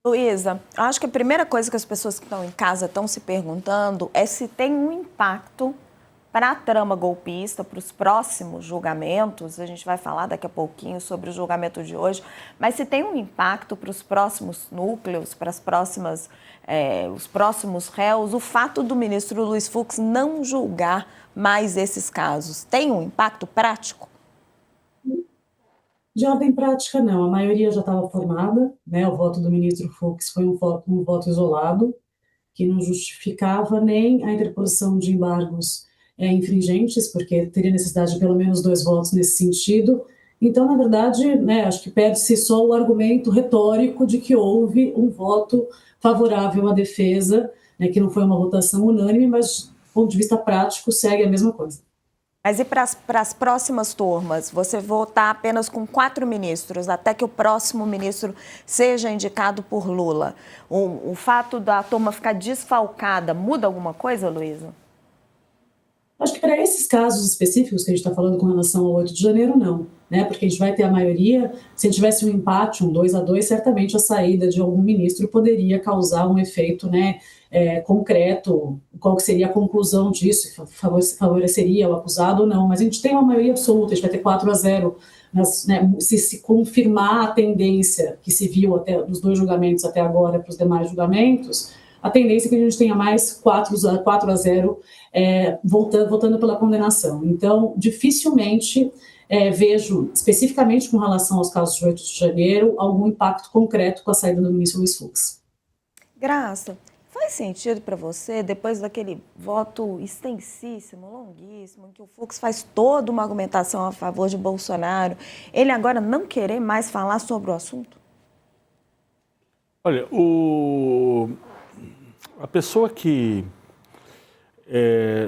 Luísa, acho que a primeira coisa que as pessoas que estão em casa estão se perguntando é se tem um impacto para a trama golpista, para os próximos julgamentos. A gente vai falar daqui a pouquinho sobre o julgamento de hoje, mas se tem um impacto para os próximos núcleos, para os próximos réus, o fato do ministro Luiz Fux não julgar mais esses casos, tem um impacto prático? De ordem prática, não. A maioria já estava formada, né? O voto do ministro Fux foi um voto isolado, que não justificava nem a interposição de embargos infringentes, porque teria necessidade de pelo menos 2 votos nesse sentido. Então, na verdade, né, acho que perde-se só o argumento retórico de que houve um voto favorável à defesa, né, que não foi uma votação unânime, mas, do ponto de vista prático, segue a mesma coisa. Mas e para as próximas turmas? Você votar apenas com 4 ministros, até que o próximo ministro seja indicado por Lula. O fato da turma ficar desfalcada muda alguma coisa, Luísa? Acho que para esses casos específicos que a gente está falando com relação ao 8 de janeiro, não, né? Porque a gente vai ter a maioria, se tivesse um empate, um 2-2, certamente a saída de algum ministro poderia causar um efeito, né, concreto, qual que seria a conclusão disso, favoreceria o acusado ou não, mas a gente tem uma maioria absoluta, a gente vai ter 4-0, né, se confirmar a tendência que se viu até dos 2 julgamentos até agora para os demais julgamentos, a tendência é que a gente tenha mais 4-0 votando pela condenação. Então, dificilmente vejo, especificamente com relação aos casos de 8 de janeiro, algum impacto concreto com a saída do ministro Luiz Fux. Graça, faz sentido para você, depois daquele voto extensíssimo, longuíssimo, em que o Fux faz toda uma argumentação a favor de Bolsonaro, ele agora não querer mais falar sobre o assunto? Olha, a pessoa que,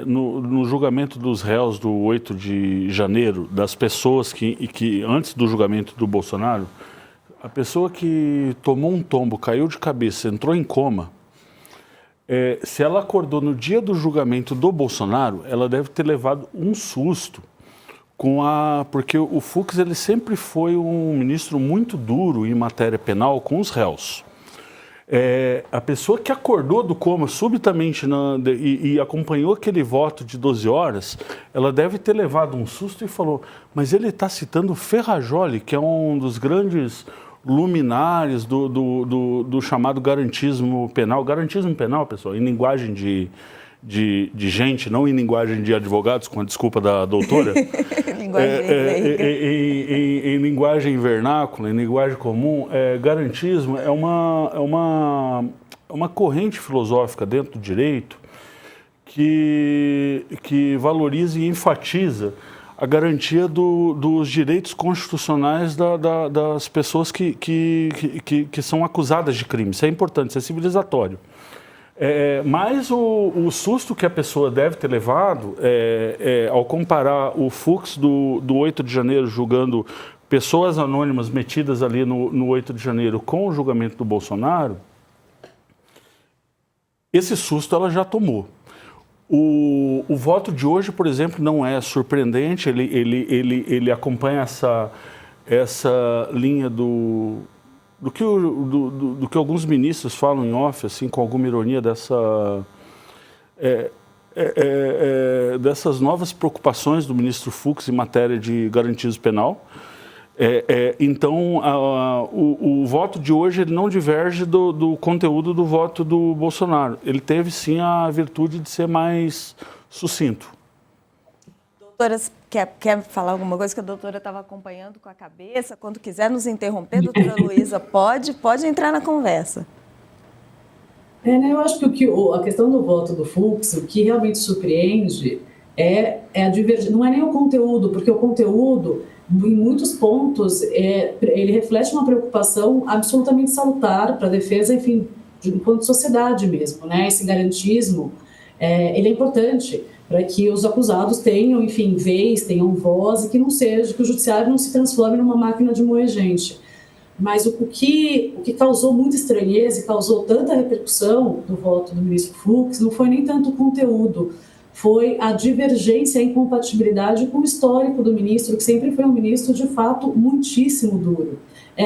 no julgamento dos réus do 8 de janeiro, das pessoas que antes do julgamento do Bolsonaro, a pessoa que tomou um tombo, caiu de cabeça, entrou em coma, se ela acordou no dia do julgamento do Bolsonaro, ela deve ter levado um susto, porque o Fux ele sempre foi um ministro muito duro em matéria penal com os réus. A pessoa que acordou do coma subitamente e acompanhou aquele voto de 12 horas, ela deve ter levado um susto e falou, mas ele está citando Ferrajoli, que é um dos grandes luminares do chamado garantismo penal. Garantismo penal, pessoal, em linguagem de gente, não em linguagem de advogados, com a desculpa da doutora, em linguagem vernácula, em linguagem comum, garantismo é uma corrente filosófica dentro do direito que valoriza e enfatiza a garantia dos direitos constitucionais das pessoas que são acusadas de crime. Isso é importante, isso é civilizatório. Mas o susto que a pessoa deve ter levado ao comparar o Fux do 8 de janeiro julgando pessoas anônimas metidas ali no 8 de janeiro com o julgamento do Bolsonaro, esse susto ela já tomou. O voto de hoje, por exemplo, não é surpreendente, ele acompanha essa linha do que alguns ministros falam em off, assim, com alguma ironia dessas novas preocupações do ministro Fux em matéria de garantismo penal. Então, o voto de hoje ele não diverge do conteúdo do voto do Bolsonaro. Ele teve, sim, a virtude de ser mais sucinto. Doutora, quer falar alguma coisa que a doutora estava acompanhando com a cabeça? Quando quiser nos interromper, doutora Luísa, pode entrar na conversa. Né, eu acho que a questão do voto do Fux, o que realmente surpreende é a divergência, não é nem o conteúdo, porque o conteúdo, em muitos pontos, ele reflete uma preocupação absolutamente salutar para a defesa, enfim, enquanto sociedade mesmo, né? Esse garantismo, ele é importante para que os acusados tenham, enfim, vez, tenham voz e que o judiciário não se transforme numa máquina de moer gente. Mas o que causou muita estranheza e causou tanta repercussão do voto do ministro Fux não foi nem tanto o conteúdo, foi a divergência, a incompatibilidade com o histórico do ministro, que sempre foi um ministro, de fato, muitíssimo duro.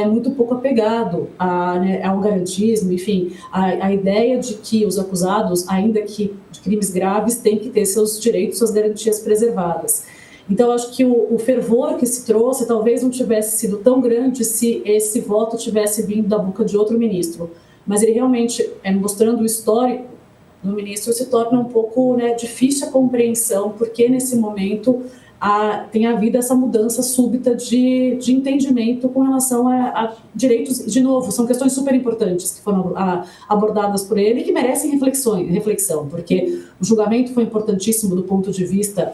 Muito pouco apegado ao garantismo, enfim, a ideia de que os acusados, ainda que de crimes graves, têm que ter seus direitos, suas garantias preservadas. Então, acho que o fervor que se trouxe talvez não tivesse sido tão grande se esse voto tivesse vindo da boca de outro ministro. Mas ele realmente, mostrando o histórico do ministro, se torna um pouco difícil a compreensão, porque nesse momento tem havido essa mudança súbita de entendimento com relação a direitos. De novo, são questões super importantes que foram abordadas por ele e que merecem reflexão, porque o julgamento foi importantíssimo do ponto de vista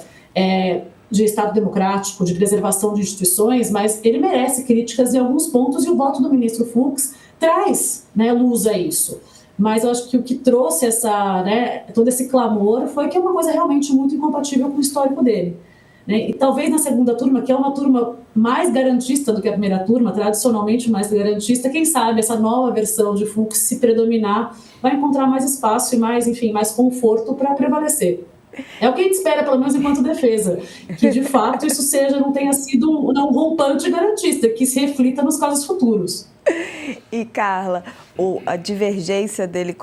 de Estado democrático, de preservação de instituições, mas ele merece críticas em alguns pontos, e o voto do ministro Fux traz luz a isso. Mas eu acho que o que trouxe todo esse clamor foi que é uma coisa realmente muito incompatível com o histórico dele. E talvez na segunda turma, que é uma turma mais garantista do que a primeira turma, tradicionalmente mais garantista, quem sabe essa nova versão de Fux, se predominar, vai encontrar mais espaço e mais conforto para prevalecer. É o que a gente espera, pelo menos enquanto defesa, que de fato isso não tenha sido um rompante garantista, que se reflita nos casos futuros. E, Carla, a divergência dele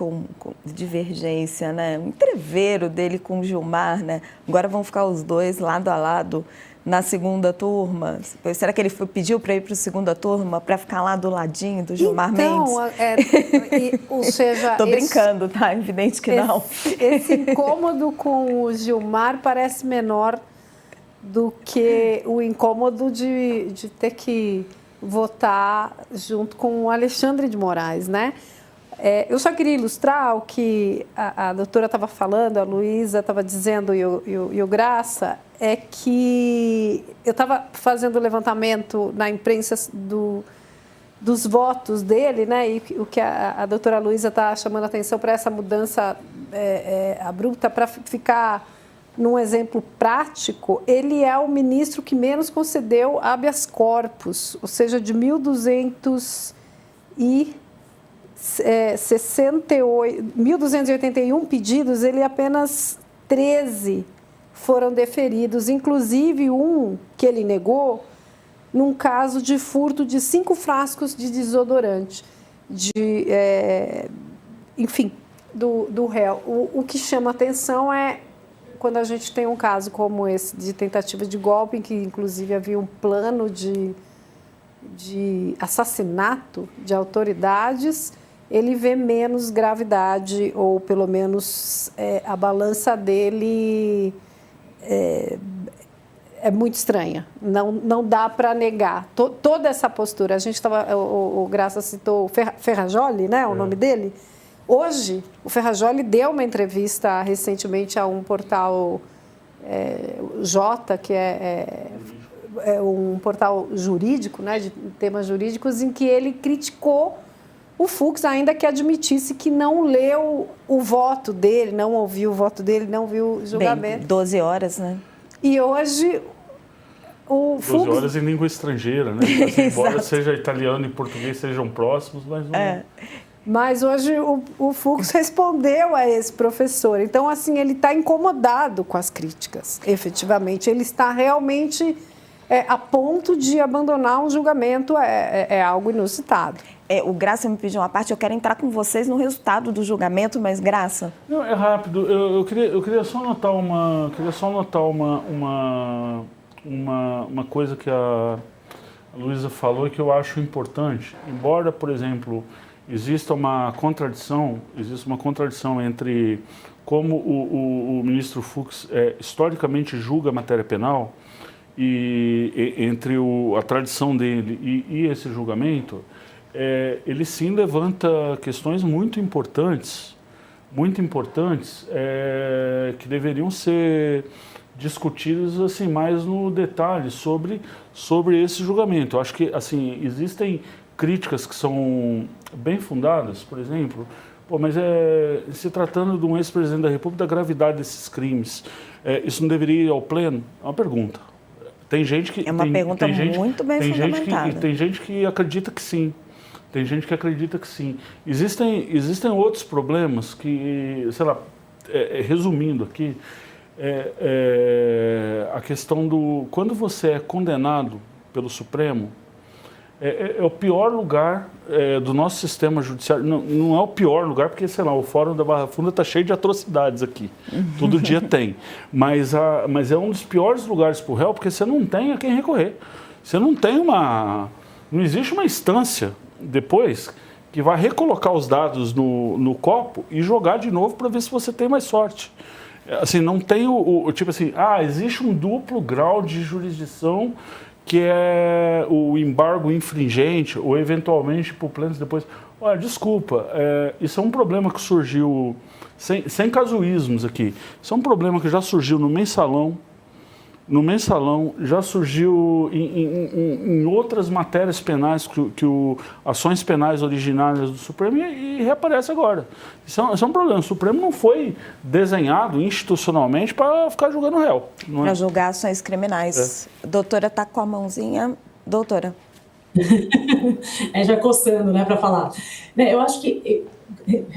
divergência, o entreveiro dele com o Gilmar, agora vão ficar os dois lado a lado na segunda turma. Será que ele pediu para ir para a segunda turma para ficar lá do ladinho do Gilmar Mendes? Ou seja... Estou brincando, tá? Evidente que não. Esse incômodo com o Gilmar parece menor do que o incômodo de ter que votar junto com o Alexandre de Moraes, eu só queria ilustrar o que a doutora estava falando, a Luísa estava dizendo e o Graça, é que eu estava fazendo o levantamento na imprensa dos votos dele, e o que a doutora Luísa está chamando a atenção para essa mudança abrupta, para ficar num exemplo prático, ele é o ministro que menos concedeu habeas corpus, ou seja, de 1.281 pedidos, ele apenas 13 foram deferidos, inclusive um que ele negou num caso de furto de 5 frascos de desodorante, do réu. O que chama atenção é quando a gente tem um caso como esse de tentativa de golpe, em que inclusive havia um plano de assassinato de autoridades, ele vê menos gravidade, ou pelo menos a balança dele é muito estranha. Não dá para negar toda essa postura. A gente estava, o Graça citou o Ferrajoli, o nome dele. Hoje, o Ferrajoli deu uma entrevista recentemente a um portal J, que é um portal jurídico, de temas jurídicos, em que ele criticou o Fux, ainda que admitisse que não leu o voto dele, não ouviu o voto dele, não viu o julgamento. 12 horas, E hoje o Fux... 12 horas em língua estrangeira, embora seja italiano e português sejam próximos, mas não... Mas hoje o Fux respondeu a esse professor. Então, assim, ele está incomodado com as críticas, efetivamente. Ele está realmente a ponto de abandonar um julgamento, é algo inusitado. O Graça me pediu uma parte, eu quero entrar com vocês no resultado do julgamento, mas Graça... Não, é rápido. Eu queria só notar uma coisa que a Luísa falou e que eu acho importante. Embora, por exemplo... Existe uma contradição entre como o ministro Fux historicamente julga a matéria penal e entre a tradição dele e esse julgamento, ele sim levanta questões muito importantes que deveriam ser discutidas assim mais no detalhe sobre esse julgamento. Eu acho que assim existem críticas que são bem fundadas, por exemplo, mas se tratando de um ex-presidente da República, da gravidade desses crimes, isso não deveria ir ao pleno? É uma pergunta. Tem gente que... É uma pergunta muito bem fundamentada. Tem gente que acredita que sim. Existem outros problemas que, sei lá, resumindo aqui, a questão do... Quando você é condenado pelo Supremo, é o pior lugar do nosso sistema judiciário. Não é o pior lugar, porque, sei lá, o Fórum da Barra Funda está cheio de atrocidades aqui. Todo dia tem. Mas é um dos piores lugares para o réu, porque você não tem a quem recorrer. Você não tem não existe uma instância depois que vai recolocar os dados no copo e jogar de novo para ver se você tem mais sorte. Assim, não tem tipo assim, existe um duplo grau de jurisdição que é o embargo infringente ou eventualmente por plenos depois. Olha, desculpa, isso é um problema que surgiu, sem casuísmos aqui, isso é um problema que já surgiu no Mensalão, já surgiu em outras matérias penais, ações penais originárias do Supremo e reaparece agora. Isso é um problema. O Supremo não foi desenhado institucionalmente para ficar julgando réu. Para julgar ações criminais. Doutora está com a mãozinha. Doutora. Já coçando, né, para falar. Eu acho que,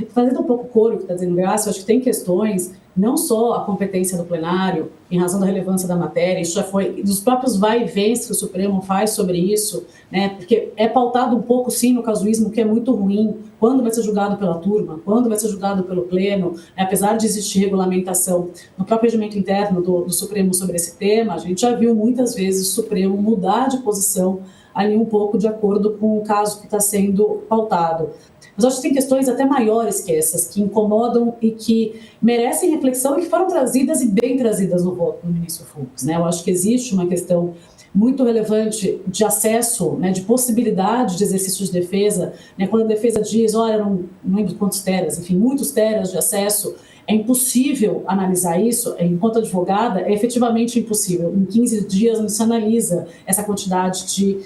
fazendo um pouco coro que está dizendo Graça, eu acho que tem questões, não só a competência do plenário, em razão da relevância da matéria, isso já foi dos próprios vai e vens que o Supremo faz sobre isso, né, porque é pautado um pouco, sim, no casuísmo, que é muito ruim, quando vai ser julgado pela turma, quando vai ser julgado pelo pleno, né, apesar de existir regulamentação no próprio regimento interno do Supremo sobre esse tema, a gente já viu muitas vezes o Supremo mudar de posição ali um pouco de acordo com o caso que está sendo pautado. Mas acho que tem questões até maiores que essas, que incomodam e que merecem reflexão e que foram trazidas e bem trazidas no voto do ministro Fux, né? Eu acho que existe uma questão muito relevante de acesso, né, de possibilidade de exercício de defesa, né, quando a defesa diz, olha, não lembro quantos teras, enfim, muitos teras de acesso, é impossível analisar isso, enquanto advogada, é efetivamente impossível. Em 15 dias não se analisa essa quantidade de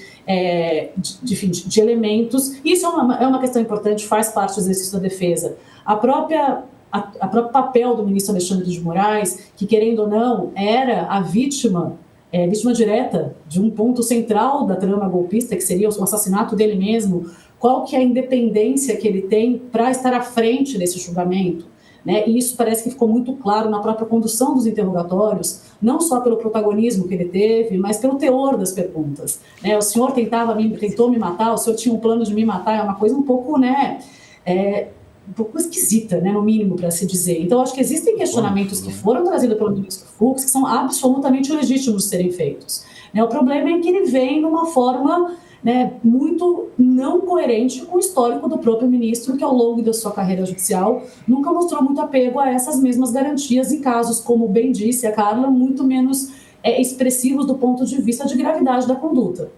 elementos. Isso é uma questão importante, faz parte do exercício da defesa. A próprio papel do ministro Alexandre de Moraes, que, querendo ou não, era a vítima direta de um ponto central da trama golpista, que seria o assassinato dele mesmo, qual que é a independência que ele tem para estar à frente desse julgamento? Né? E isso parece que ficou muito claro na própria condução dos interrogatórios, não só pelo protagonismo que ele teve, mas pelo teor das perguntas. Né? O senhor tentou me matar, o senhor tinha um plano de me matar, é uma coisa um pouco, né, um pouco esquisita, né, no mínimo, para se dizer. Então, acho que existem questionamentos que foram trazidos pelo ministro Fux que são absolutamente legítimos de serem feitos. Né? O problema é que ele vem numa forma, né, muito não coerente com o histórico do próprio ministro, que ao longo da sua carreira judicial nunca mostrou muito apego a essas mesmas garantias em casos, como bem disse a Carla, muito menos expressivos do ponto de vista de gravidade da conduta.